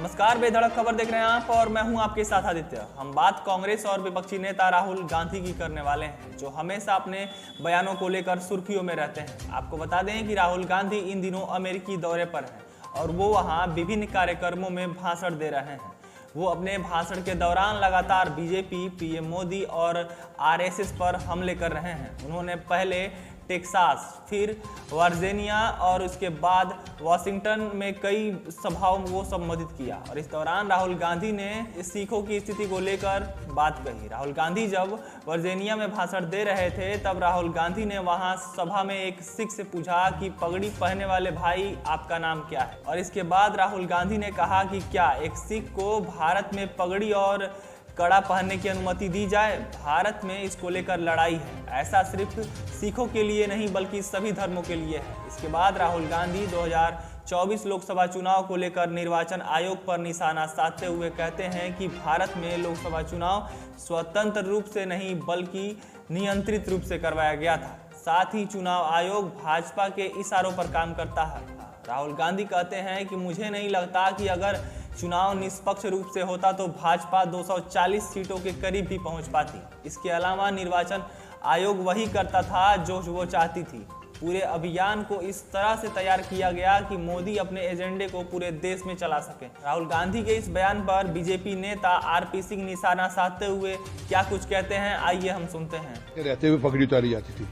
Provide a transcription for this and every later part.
नमस्कार, बेधड़क खबर देख रहे हैं आप और मैं हूं आपके साथ आदित्य। हम बात कांग्रेस और विपक्षी नेता राहुल गांधी की करने वाले हैं, जो हमेशा अपने बयानों को लेकर सुर्खियों में रहते हैं। आपको बता दें कि राहुल गांधी इन दिनों अमेरिकी दौरे पर हैं और वो वहां विभिन्न कार्यक्रमों में भाषण दे रहे हैं। वो अपने भाषण के दौरान लगातार बीजेपी, पीएम मोदी और आरएसएस पर हमले कर रहे हैं। उन्होंने पहले टेक्सास, फिर वर्जीनिया और उसके बाद वाशिंगटन में कई सभाओं को संबोधित किया और इस दौरान राहुल गांधी ने सिखों की स्थिति को लेकर बात कही। राहुल गांधी जब वर्जीनिया में भाषण दे रहे थे तब राहुल गांधी ने वहां सभा में एक सिख से पूछा कि पगड़ी पहनने वाले भाई आपका नाम क्या है, और इसके बाद राहुल गांधी ने कहा कि क्या एक सिख को भारत में पगड़ी और कड़ा पहनने की अनुमति दी जाए। भारत में इसको लेकर लड़ाई है, ऐसा सिर्फ सिखों के लिए नहीं बल्कि सभी धर्मों के लिए है। इसके बाद राहुल गांधी 2024 लोकसभा चुनाव को लेकर निर्वाचन आयोग पर निशाना साधते हुए कहते हैं कि भारत में लोकसभा चुनाव स्वतंत्र रूप से नहीं बल्कि नियंत्रित रूप से करवाया गया था। साथ ही चुनाव आयोग भाजपा के इशारों पर काम करता है। राहुल गांधी कहते हैं कि मुझे नहीं लगता कि अगर चुनाव निष्पक्ष रूप से होता तो भाजपा 240 सीटों के करीब भी पहुंच पाती। इसके अलावा निर्वाचन आयोग वही करता था जो वो चाहती थी। पूरे अभियान को इस तरह से तैयार किया गया कि मोदी अपने एजेंडे को पूरे देश में चला सके। राहुल गांधी के इस बयान पर बीजेपी नेता आरपी सिंह निशाना साधते हुए क्या कुछ कहते हैं, आइए हम सुनते हैं। रहते हुए पगड़ी उतारी जाती थी,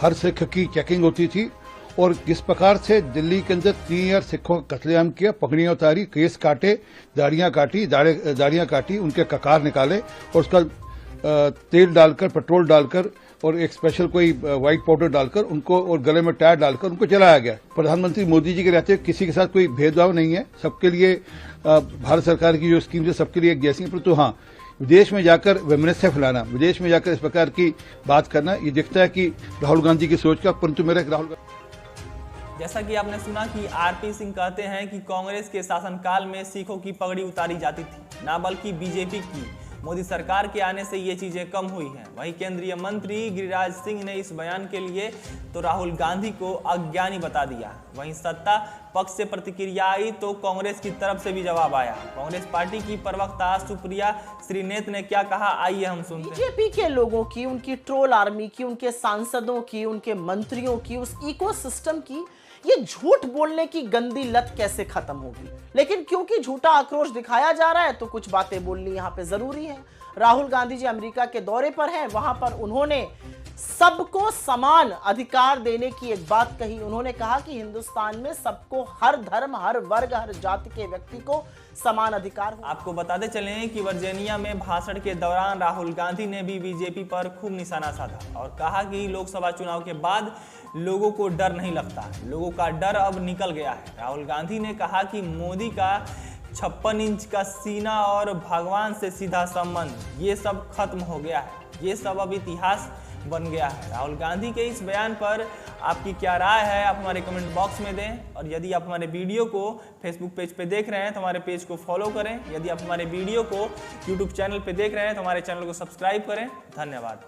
हर सिख की चेकिंग होती थी और किस प्रकार से दिल्ली के अंदर 3 सिखों का कत्लेआम किया, पगड़ियां उतारी, केस काटे, दाढ़ियां काटी, उनके ककार निकाले और उसका तेल डालकर, पेट्रोल डालकर और एक स्पेशल कोई व्हाइट पाउडर डालकर उनको और गले में टायर डालकर उनको जलाया गया। प्रधानमंत्री मोदी जी के रहते हुए किसी के साथ कोई भेदभाव नहीं है, सबके लिए भारत सरकार की जो स्कीम है सबके लिए एक जैसी है। परंतु हाँ, विदेश में जाकर वैमनस्य फैलाना, विदेश में जाकर इस प्रकार की बात करना, ये दिखता है कि राहुल गांधी की सोच का। परंतु मेरा राहुल, जैसा कि आपने सुना कि आरपी सिंह कहते हैं कि कांग्रेस के शासनकाल में सिखों की पगड़ी उतारी जाती थी, ना बल्कि बीजेपी की। मोदी सरकार के आने से ये चीजें कम हुई हैं। वहीं केंद्रीय मंत्री गिरिराज सिंह ने इस बयान के लिए तो राहुल गांधी को अज्ञानी बता दिया। वहीं सत्ता पक्ष से प्रतिक्रिया आई तो कांग्रेस की तरफ से भी जवाब आया। कांग्रेस पार्टी की प्रवक्ता सुप्रिया श्रीनेत ने क्या कहा, आइए हम सुनते हैं। बीजेपी के लोगों की, उनकी ट्रोल आर्मी की, उनके सांसदों की, उनके मंत्रियों की, उस इकोसिस्टम की ये झूठ बोलने की गंदी लत कैसे खत्म होगी। लेकिन क्योंकि झूठा आक्रोश दिखाया जा रहा है तो कुछ बातें बोलनी यहाँ पे जरूरी है। राहुल गांधी जी अमेरिका के दौरे पर हैं, वहां पर उन्होंने सबको समान अधिकार देने की एक बात कही। उन्होंने कहा कि हिंदुस्तान में सबको, हर धर्म, हर वर्ग, हर जाति के व्यक्ति को समान अधिकार हो। आपको बताते चले कि वर्जीनिया में भाषण के दौरान राहुल गांधी ने भी बीजेपी पर खूब निशाना साधा और कहा कि लोकसभा चुनाव के बाद लोगों को डर नहीं लगता, लोगों का डर अब निकल गया है। राहुल गांधी ने कहा कि मोदी का 56 इंच का सीना और भगवान से सीधा संबंध, ये सब खत्म हो गया है, ये सब अब इतिहास बन गया है। राहुल गांधी के इस बयान पर आपकी क्या राय है, आप हमारे कमेंट बॉक्स में दें। और यदि आप हमारे वीडियो को फेसबुक पेज पे देख रहे हैं तो हमारे पेज को फॉलो करें। यदि आप हमारे वीडियो को यूट्यूब चैनल पे देख रहे हैं तो हमारे चैनल को सब्सक्राइब करें। धन्यवाद।